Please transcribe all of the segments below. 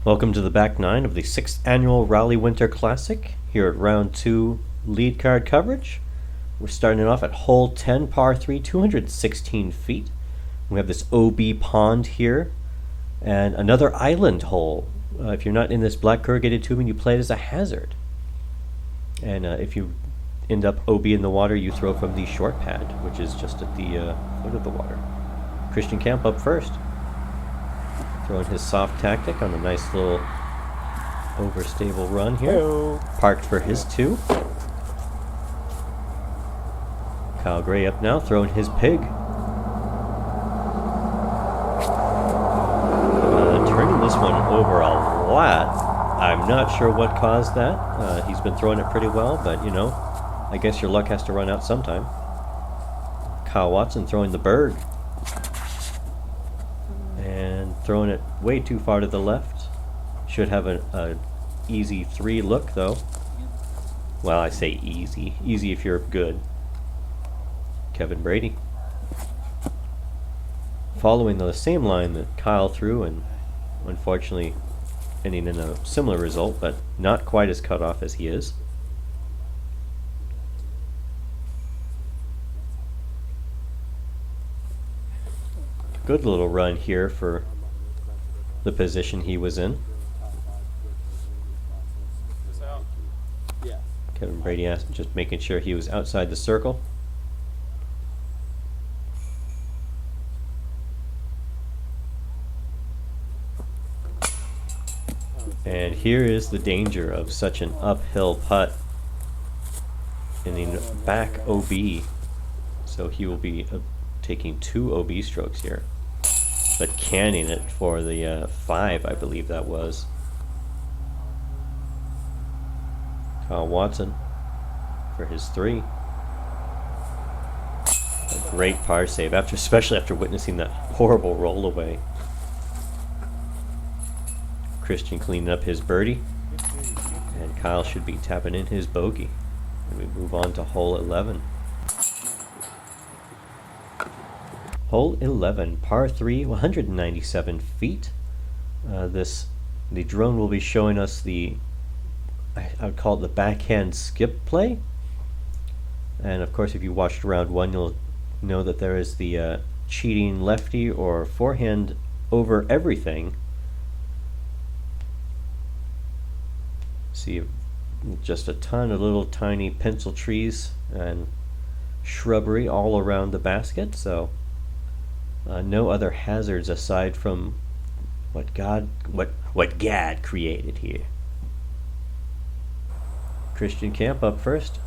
Welcome to the back nine of the 6th annual Raleigh Winter Classic here at round 2 lead card coverage. We're starting off at hole 10, par 3, 216 feet. We have this OB pond here and another island hole. If you're not in this black corrugated tubing, you play it as a hazard. And if you end up OB in the water, you throw from the short pad, which is just at the foot of the water. Christian Camp up first. Throwing his soft tactic on a nice little overstable run here. Hello. Parked for his 2. Kyle Gray up now, throwing his pig. Turning this one over a lot. I'm not sure what caused that. He's been throwing it pretty well, but you know, I guess your luck has to run out sometime. Kyle Watson throwing the bird. And throwing it way too far to the left. Should have a easy 3 look though. Well, I say easy. Easy if you're good. Kevin Brady. Following the same line that Kyle threw, and unfortunately ending in a similar result, but not quite as cut off as he is. Good little run here for the position he was in. Kevin Brady just making sure he was outside the circle. And here is the danger of such an uphill putt in the back OB. So he will be taking 2 OB strokes here, but canning it for the 5, I believe that was. Kyle Watson for his 3. A great par save, especially after witnessing that horrible roll away. Christian cleaning up his birdie, and Kyle should be tapping in his bogey. And we move on to hole 11. Hole 11, par 3, 197 feet. The drone will be showing us the, I would call it the backhand skip play. And of course, if you watched round 1, you'll know that there is the cheating lefty or forehand over everything. See just a ton of little tiny pencil trees and shrubbery all around the basket, so no other hazards aside from what God created here. Christian Camp up first,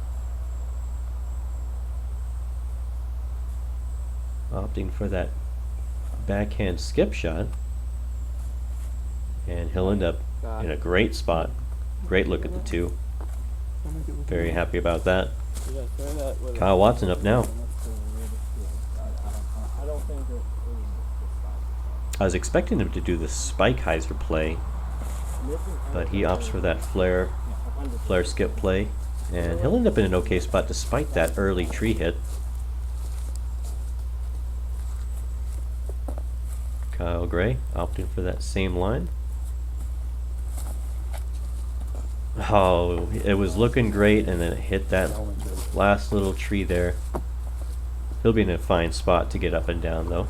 opting for that backhand skip shot, and he'll end up in a great spot. Great look at the 2. Very happy about that. Kyle Watson up now. I was expecting him to do the spike hyzer play, but he opts for that flare skip play, and he'll end up in an okay spot despite that early tree hit. Kyle Gray opting for that same line. Oh, it was looking great, and then it hit that last little tree there. He'll be in a fine spot to get up and down, though.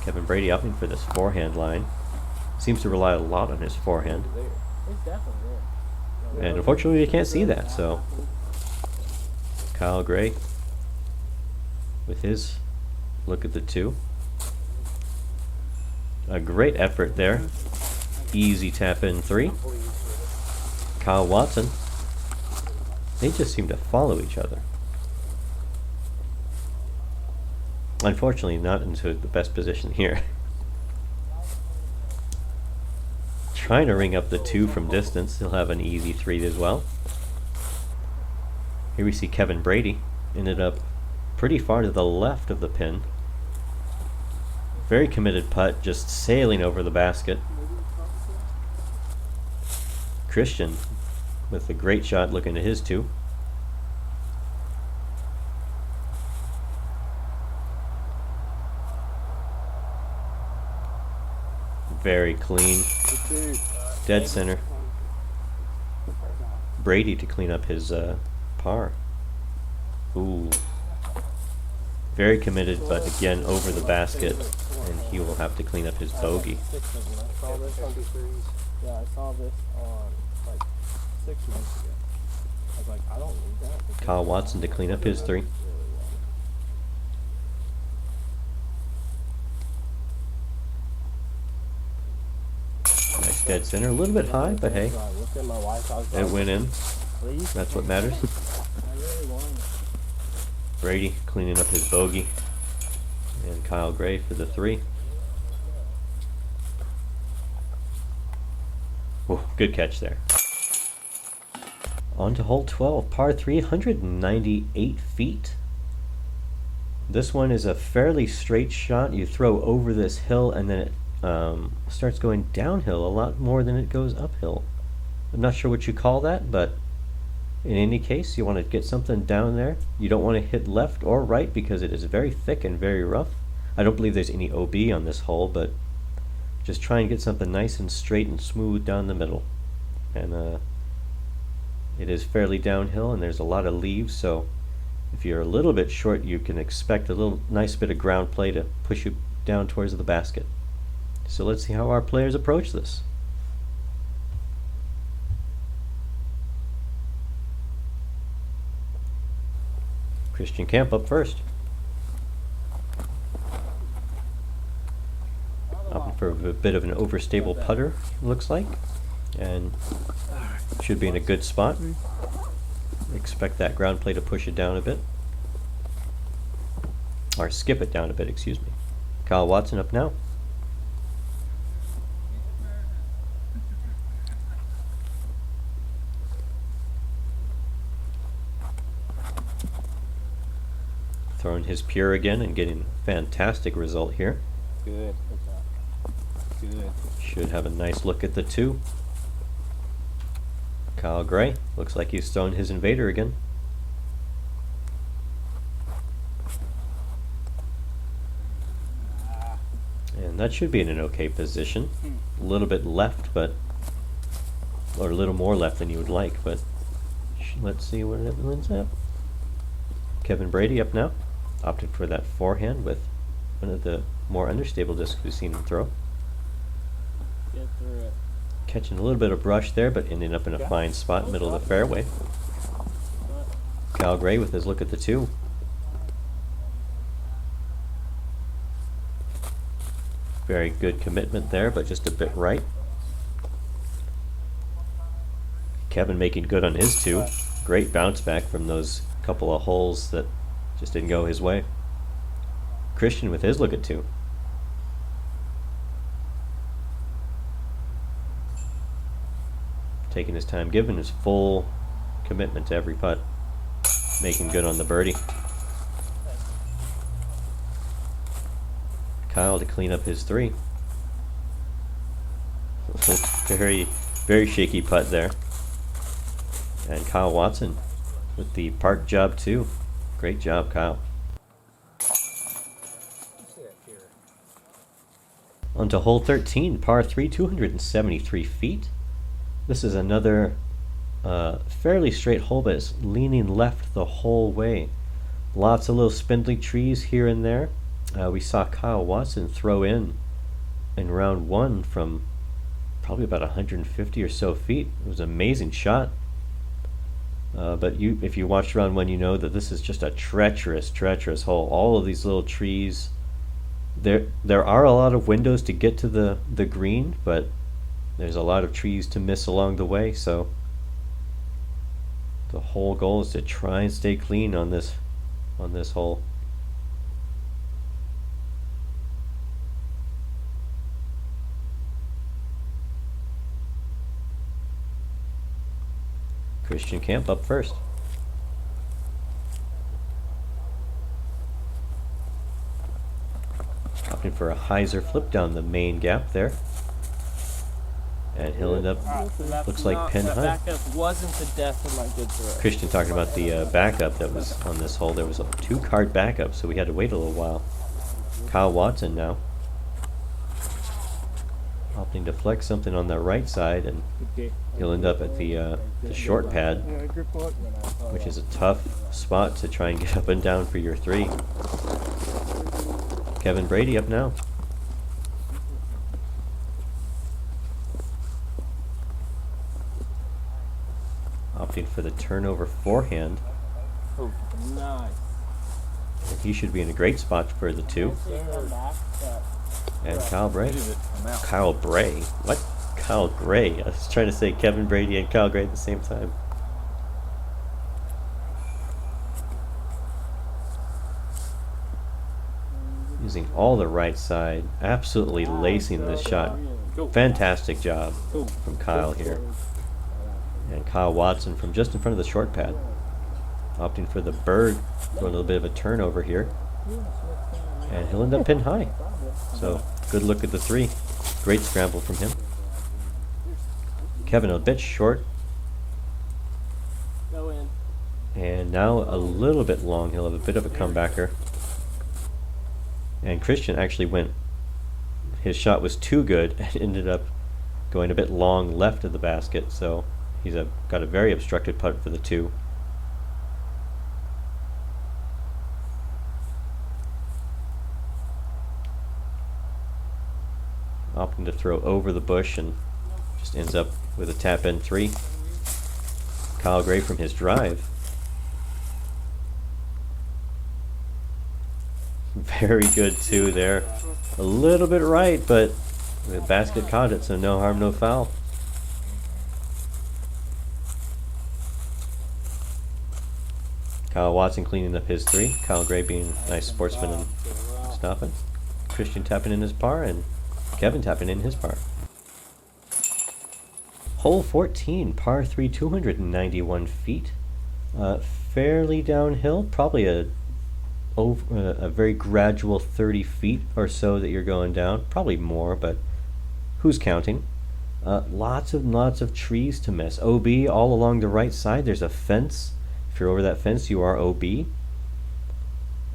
Kevin Brady opting for this forehand line. Seems to rely a lot on his forehand. And unfortunately, you can't see that, so Kyle Gray with his look at the 2. A great effort there. Easy tap in 3. Kyle Watson. They just seem to follow each other. Unfortunately, not into the best position here. Trying to ring up the 2 from distance. He'll have an easy 3 as well. Here we see Kevin Brady. Ended up pretty far to the left of the pin. Very committed putt, just sailing over the basket. Christian with a great shot looking at his 2. Very clean. Dead center. Brady to clean up his par. Ooh. Very committed, but again over the basket, and he will have to clean up his bogey. Yeah, I saw this on like 6 months ago. I was like, I don't need that. Kyle Watson to clean up his 3. Nice dead center, a little bit high, but hey, it went in. That's what matters. Brady cleaning up his bogey, and Kyle Gray for the 3. Whoa, good catch there. On to hole 12, par 3, 198 feet. This one is a fairly straight shot. You throw over this hill and then it starts going downhill a lot more than it goes uphill. I'm not sure what you call that, but in any case, you want to get something down there. You don't want to hit left or right because it is very thick and very rough. I don't believe there's any OB on this hole, but just try and get something nice and straight and smooth down the middle. And it is fairly downhill and there's a lot of leaves, so if you're a little bit short, you can expect a little nice bit of ground play to push you down towards the basket. So let's see how our players approach this. Christian Camp up first. Opting for a bit of an overstable putter, looks like, and should be in a good spot. Expect that ground play to push it down a bit, or skip it down a bit, excuse me. Kyle Watson up now. Throwing his pure again and getting a fantastic result here. Good. Good. Should have a nice look at the 2. Kyle Gray looks like he's thrown his invader again. And that should be in an okay position. A little bit left, but or a little more left than you would like, but let's see where it ends up. Kevin Brady up now. Opted for that forehand with one of the more understable discs we've seen him throw. Get through it. Catching a little bit of brush there, but ending up in a fine spot, middle of the fairway. Kyle Gray with his look at the 2. Very good commitment there, but just a bit right. Kevin making good on his 2. Great bounce back from those couple of holes that just didn't go his way. Christian with his look at 2. Taking his time, giving his full commitment to every putt. Making good on the birdie. Kyle to clean up his 3. Very, very shaky putt there. And Kyle Watson with the park job too. Great job, Kyle. On to hole 13, par 3, 273 feet. This is another fairly straight hole, but it's leaning left the whole way. Lots of little spindly trees here and there. We saw Kyle Watson throw in round 1 from probably about 150 or so feet. It was an amazing shot. But if you watched round 1, you know that this is just a treacherous hole. All of these little trees. There are a lot of windows to get to the green, but there's a lot of trees to miss along the way. So the whole goal is to try and stay clean on this hole. Christian Camp up first. Opting for a hyzer flip down the main gap there. And he'll end up, looks like pin high. Backup wasn't the death of my good throw. Christian talking about the backup that was on this hole. There was a 2-card backup, so we had to wait a little while. Kyle Watson now. opting to flex something on the right side, and he'll end up at the short pad, which is a tough spot to try and get up and down for your 3. Kevin Brady up now. Opting for the turnover forehand. Oh, nice. And he should be in a great spot for the 2. And Kyle Bray. Kyle Bray? What? Kyle Gray. I was trying to say Kevin Brady and Kyle Gray at the same time. Using all the right side. Absolutely lacing this shot. Fantastic job from Kyle here. And Kyle Watson from just in front of the short pad. Opting for the bird. For a little bit of a turnover here. And he'll end up pinned high. So, good look at the 3. Great scramble from him. Kevin a bit short. And now a little bit long. He'll have a bit of a comebacker. And Christian actually went, his shot was too good and ended up going a bit long left of the basket. So he's got a very obstructed putt for the 2. Opting to throw over the bush and just ends up with a tap in 3. Kyle Gray from his drive. Very good too there. A little bit right, but the basket caught it, so no harm, no foul. Kyle Watson cleaning up his 3. Kyle Gray being a nice sportsman and stopping. Christian tapping in his par, and Kevin tapping in his par. Hole 14, par 3, 291 feet. Fairly downhill, probably a very gradual 30 feet or so that you're going down. Probably more, but who's counting? Lots of trees to miss. OB all along the right side. There's a fence. If you're over that fence, you are OB.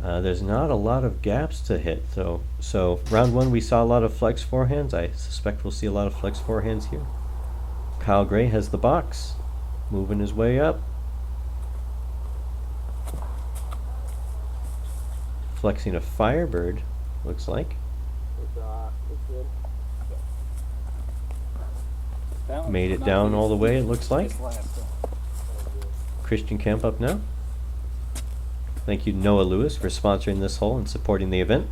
There's not a lot of gaps to hit. So round 1 we saw a lot of flex forehands. I suspect we'll see a lot of flex forehands here. Kyle Gray has the box, moving his way up. Flexing a Firebird, looks like. Made it down all the way, it looks like. Christian Kemp up now. Thank you, Noah Lewis, for sponsoring this hole and supporting the event.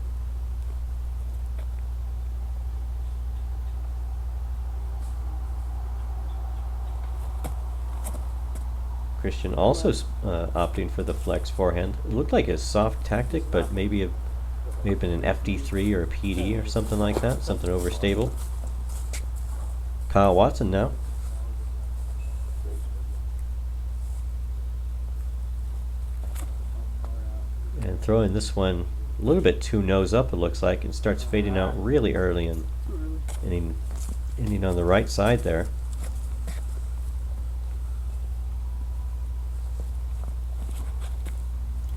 Christian also opting for the flex forehand. It looked like a soft tactic, but maybe it may have been an FD3 or a PD or something like that, something overstable. Kyle Watson now. And throwing this one a little bit too nose up, it looks like, and starts fading out really early and ending on the right side there.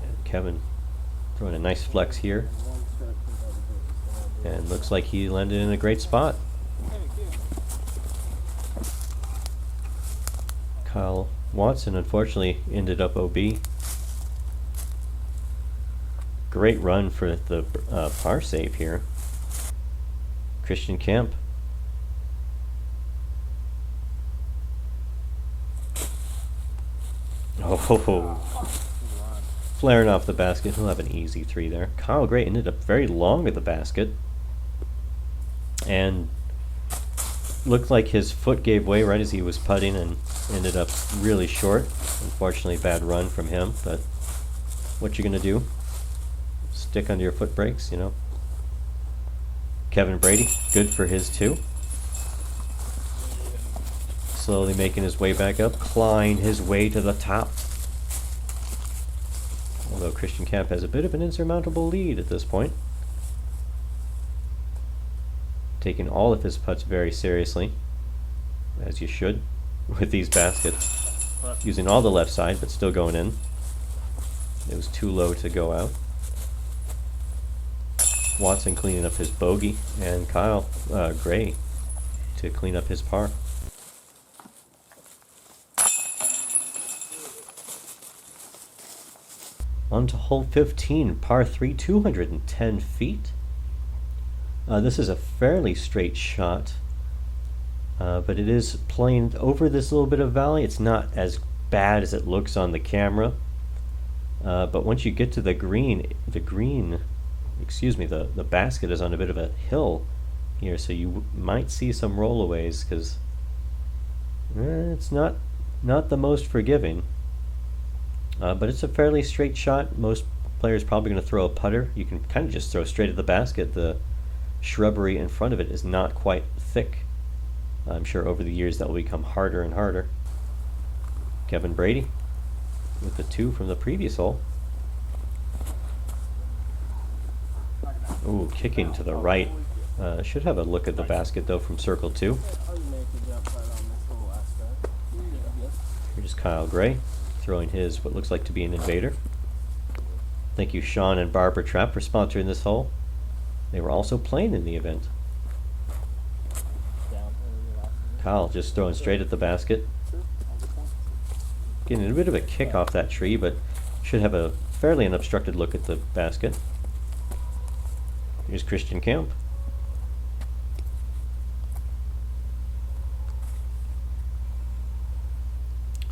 And Kevin throwing a nice flex here. And looks like he landed in a great spot. Kyle Watson unfortunately ended up OB. Great run for the par save here. Christian Kemp. Oh, flaring off the basket. He'll have an easy 3 there. Kyle Gray ended up very long at the basket. And looked like his foot gave way right as he was putting and ended up really short. Unfortunately, bad run from him, but what you gonna do? Stick under your foot brakes, you know. Kevin Brady, good for his 2. Slowly making his way back up, clawing his way to the top. Although Christian Kemp has a bit of an insurmountable lead at this point. Taking all of his putts very seriously, as you should, with these baskets. Using all the left side, but still going in. It was too low to go out. Watson cleaning up his bogey, and Kyle Gray to clean up his par. On to hole 15, par 3, 210 feet. This is a fairly straight shot, but it is playing over this little bit of valley. It's not as bad as it looks on the camera, but once you get to the basket is on a bit of a hill here, so you might see some rollaways because it's not the most forgiving. But it's a fairly straight shot. Most players probably going to throw a putter. You can kind of just throw straight at the basket. The shrubbery in front of it is not quite thick. I'm sure over the years that will become harder and harder. Kevin Brady with the 2 from the previous hole. Ooh, kicking to the right. Should have a look at the basket though from circle 2. Here's Kyle Gray throwing his what looks like to be an invader. Thank you Sean and Barbara Trapp for sponsoring this hole. They were also playing in the event. Kyle just throwing straight at the basket. Getting a bit of a kick off that tree, but should have a fairly unobstructed look at the basket. Here's Christian Camp.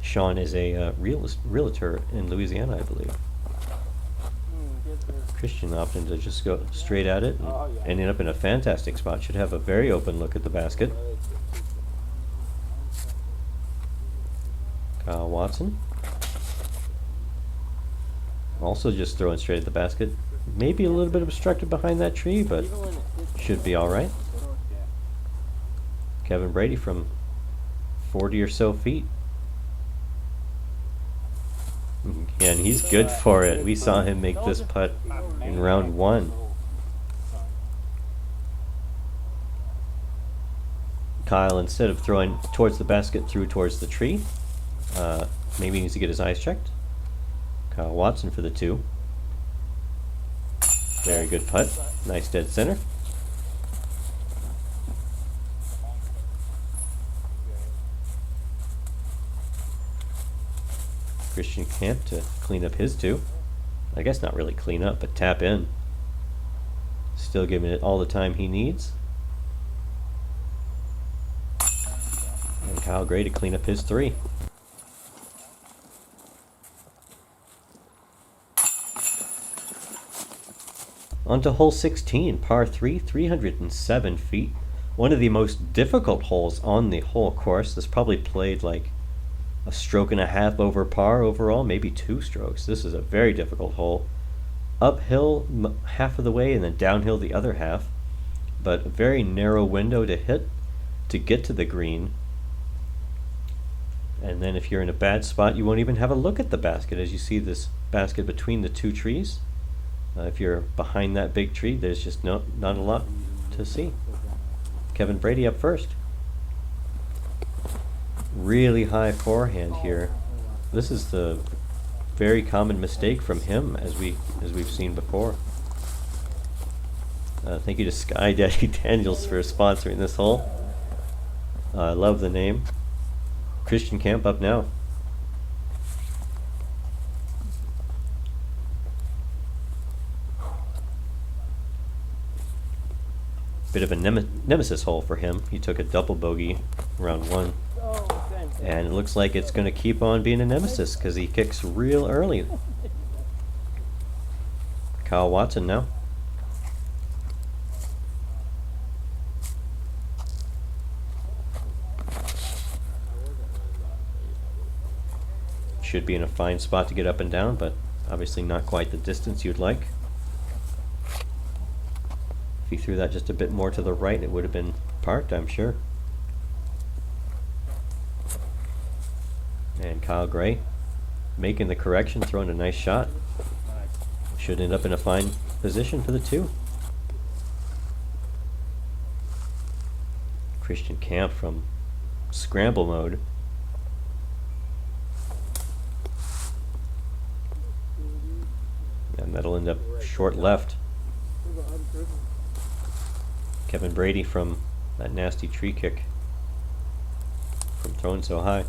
Sean is a realtor in Louisiana, I believe. Christian opting to just go straight at it and ending up in a fantastic spot. Should have a very open look at the basket. Kyle Watson. Also just throwing straight at the basket. Maybe a little bit obstructed behind that tree, but should be alright. Kevin Brady from 40 or so feet. Yeah, and he's good for it. We saw him make this putt in round 1. Kyle, instead of throwing towards the basket, threw towards the tree. Maybe he needs to get his eyes checked. Kyle Watson for the 2. Very good putt. Nice dead center. Christian Camp to clean up his 2. I guess not really clean up, but tap in. Still giving it all the time he needs. And Kyle Gray to clean up his 3. On to hole 16, par 3, 307 feet. One of the most difficult holes on the whole course. This probably played like a stroke and a half over par overall, maybe 2 strokes. This is a very difficult hole. Uphill half of the way and then downhill the other half, but a very narrow window to hit to get to the green. And then if you're in a bad spot, you won't even have a look at the basket. As you see this basket between the 2 trees, if you're behind that big tree, there's just not a lot to see. Kevin Brady up first. Really high forehand here. This is the very common mistake from him, as we've seen before. Thank you to Sky Daddy Daniels for sponsoring this hole. I love the name. Christian Camp up now. Bit of a nemesis hole for him. He took a double bogey round 1. And it looks like it's going to keep on being a nemesis because he kicks real early. Kyle Watson now. Should be in a fine spot to get up and down, but obviously not quite the distance you'd like. If he threw that just a bit more to the right, it would have been parked, I'm sure. And Kyle Gray making the correction, throwing a nice shot. Should end up in a fine position for the 2. Christian Camp from scramble mode. And that'll end up short left. Kevin Brady from that nasty tree kick from throwing so high.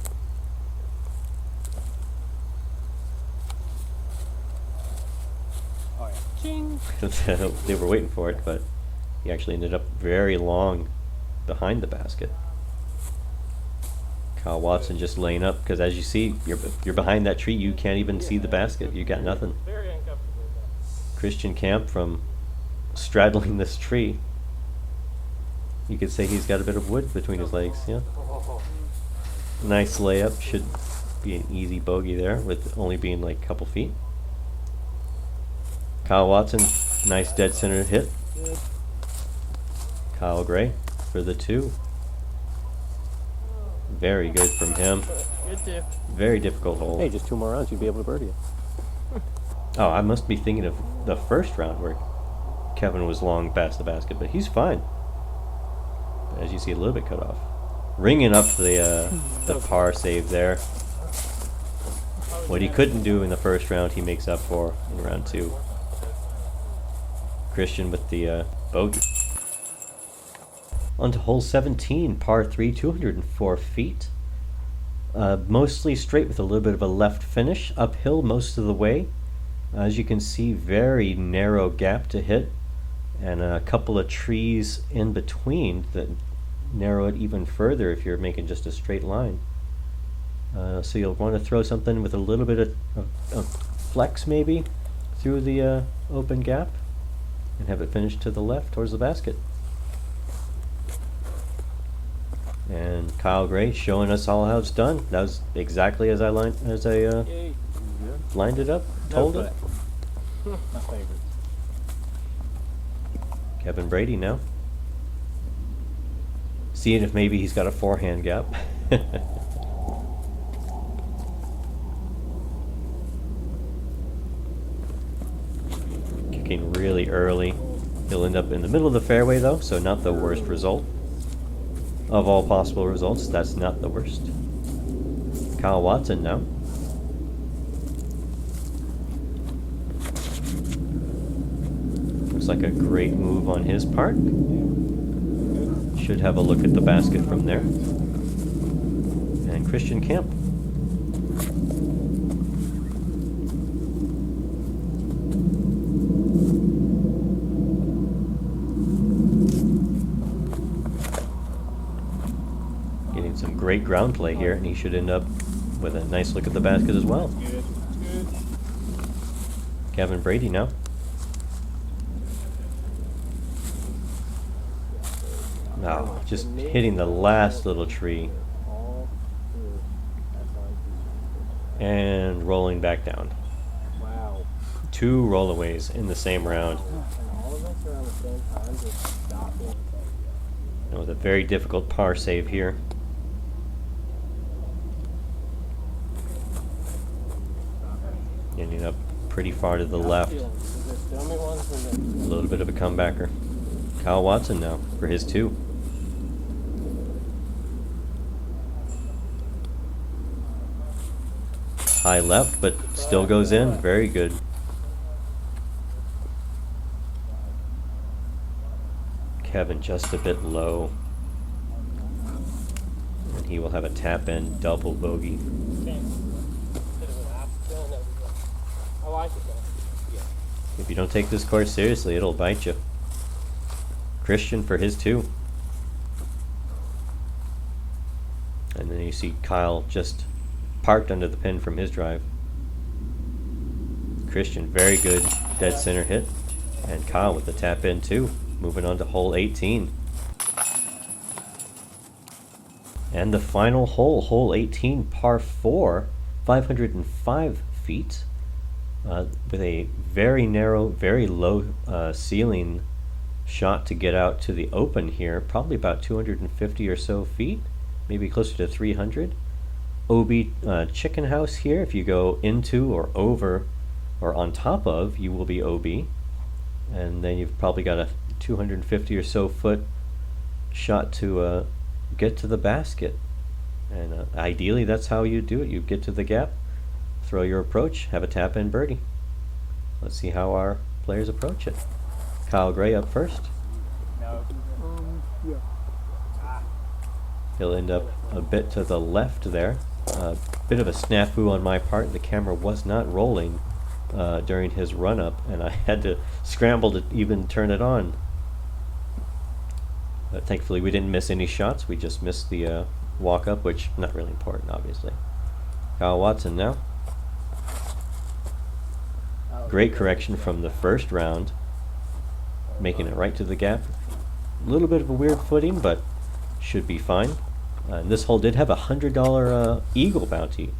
Oh yeah. Ching. They were waiting for it, but he actually ended up very long behind the basket. Kyle Watson just laying up, because as you see, you're behind that tree. You can't even see the basket. You got nothing. Very uncomfortable with that. Christian Camp from straddling this tree. You could say he's got a bit of wood between his legs. Yeah. Nice layup. Should be an easy bogey there, with only being like a couple feet. Kyle Watson, nice dead center hit. Good. Kyle Gray for the 2. Very good from him. Good tip. Very difficult hole. Hey, just 2 more rounds, you'd be able to birdie it. Oh, I must be thinking of the first round where Kevin was long past the basket, but he's fine. But as you see, a little bit cut off. Ringing up the par save there. What he couldn't do in the first round, he makes up for in round 2. Christian with the bogey. On to hole 17, par 3, 204 feet. Mostly straight with a little bit of a left finish, uphill most of the way. As you can see, very narrow gap to hit, and a couple of trees in between that narrow it even further if you're making just a straight line. So you'll want to throw something with a little bit of flex maybe through the open gap and have it finish to the left towards the basket. And Kyle Gray showing us all how it's done. That was exactly as I lined it up, told it. My favorite. Kevin Brady now. Seeing if maybe he's got a forehand gap. Kicking really early. He'll end up in the middle of the fairway though, so not the worst result. Of all possible results, that's not the worst. Kyle Watson now. Looks like a great move on his part. Should have a look at the basket from there. And Christian Camp. Getting some great ground play here, and he should end up with a nice look at the basket as well. Good. Good. Kevin Brady now. No, just hitting the last little tree All through. That's all you and rolling back down. do. Wow. 2 rollaways in the same round. And all of us are on the same time, just stopping. That was a very difficult par save here. Ending up pretty far to the left. A little bit of a comebacker. Kyle Watson now for his 2. High left, but still goes in. Very good. Kevin just a bit low. And he will have a tap in double bogey. I like it though. Yeah. If you don't take this course seriously, it'll bite you. Christian for his 2. And then you see Kyle just parked under the pin from his drive. Christian, very good dead center hit. And Kyle with the tap in too. Moving on to hole 18. And the final hole, hole 18, par 4, 505 feet. With a very narrow, very low ceiling shot to get out to the open here. Probably about 250 or so feet. Maybe closer to 300. OB chicken house here. If you go into or over or on top of, you will be OB. And then you've probably got a 250 or so foot shot to get to the basket. And ideally that's how you do it. You get to the gap, throw your approach, have a tap in birdie. Let's see how our players approach it. Kyle Gray up first. No. Yeah. He'll end up a bit to the left there. A bit of a snafu on my part. The camera was not rolling during his run-up, and I had to scramble to even turn it on. But thankfully we didn't miss any shots. We just missed the walk-up, which not really important, obviously. Kyle Watson now. Great correction from the first round, making it right to the gap. A little bit of a weird footing, but should be fine. And this hole did have a $100 Eagle bounty,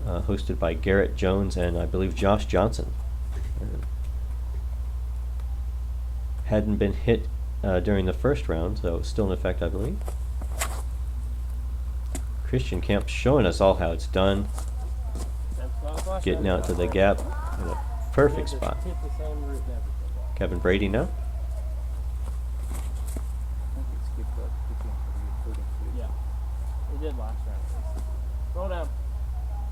hosted by Garrett Jones and I believe Josh Johnson. Hadn't been hit during the first round, so it's still in effect, I believe. Christian Camp showing us all how it's done. Getting out to the gap in a perfect spot. Kevin Brady now.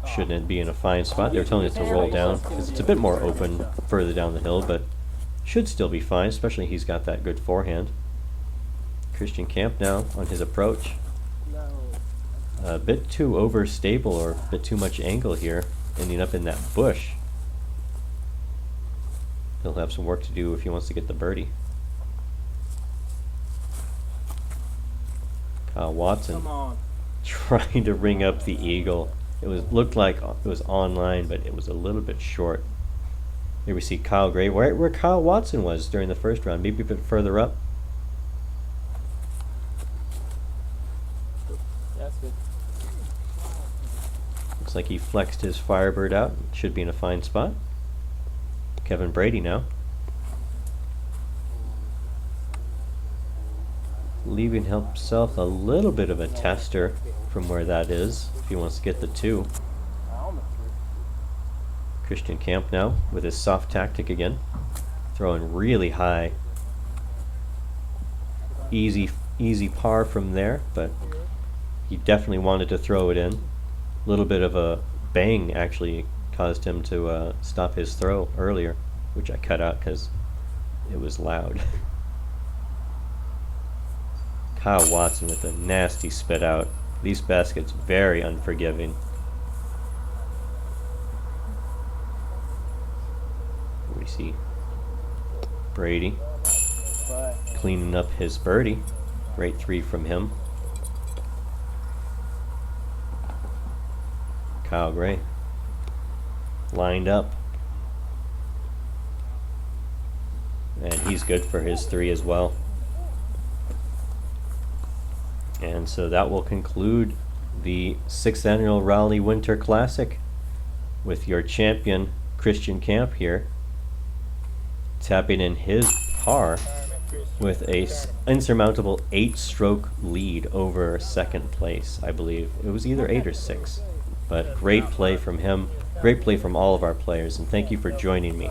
Shouldn't it be in a fine spot? They're telling it to roll down because it's a bit more open further down the hill, but should still be fine, especially he's got that good forehand. Christian Camp now on his approach. A bit too overstable or a bit too much angle here, ending up in that bush. He'll have some work to do if he wants to get the birdie. Kyle Watson trying to ring up the eagle. It looked like it was online, but it was a little bit short. Here we see Kyle Gray, where Kyle Watson was during the first round, maybe a bit further up. That's good. Looks like he flexed his Firebird out. Should be in a fine spot. Kevin Brady now. Leaving himself a little bit of a tester from where that is, if he wants to get the 2. Christian Camp now with his soft tactic again. Throwing really high. Easy par from there, but he definitely wanted to throw it in. A little bit of a bang actually caused him to stop his throw earlier, which I cut out because it was loud. Kyle Watson with a nasty spit out. These baskets very unforgiving. We see Brady cleaning up his birdie. Great 3 from him. Kyle Gray lined up. And he's good for his 3 as well. And so that will conclude the 6th Annual Raleigh Winter Classic with your champion, Christian Camp here, tapping in his par with a insurmountable 8-stroke lead over second place, I believe. It was either 8 or 6. But great play from him, great play from all of our players, and thank you for joining me.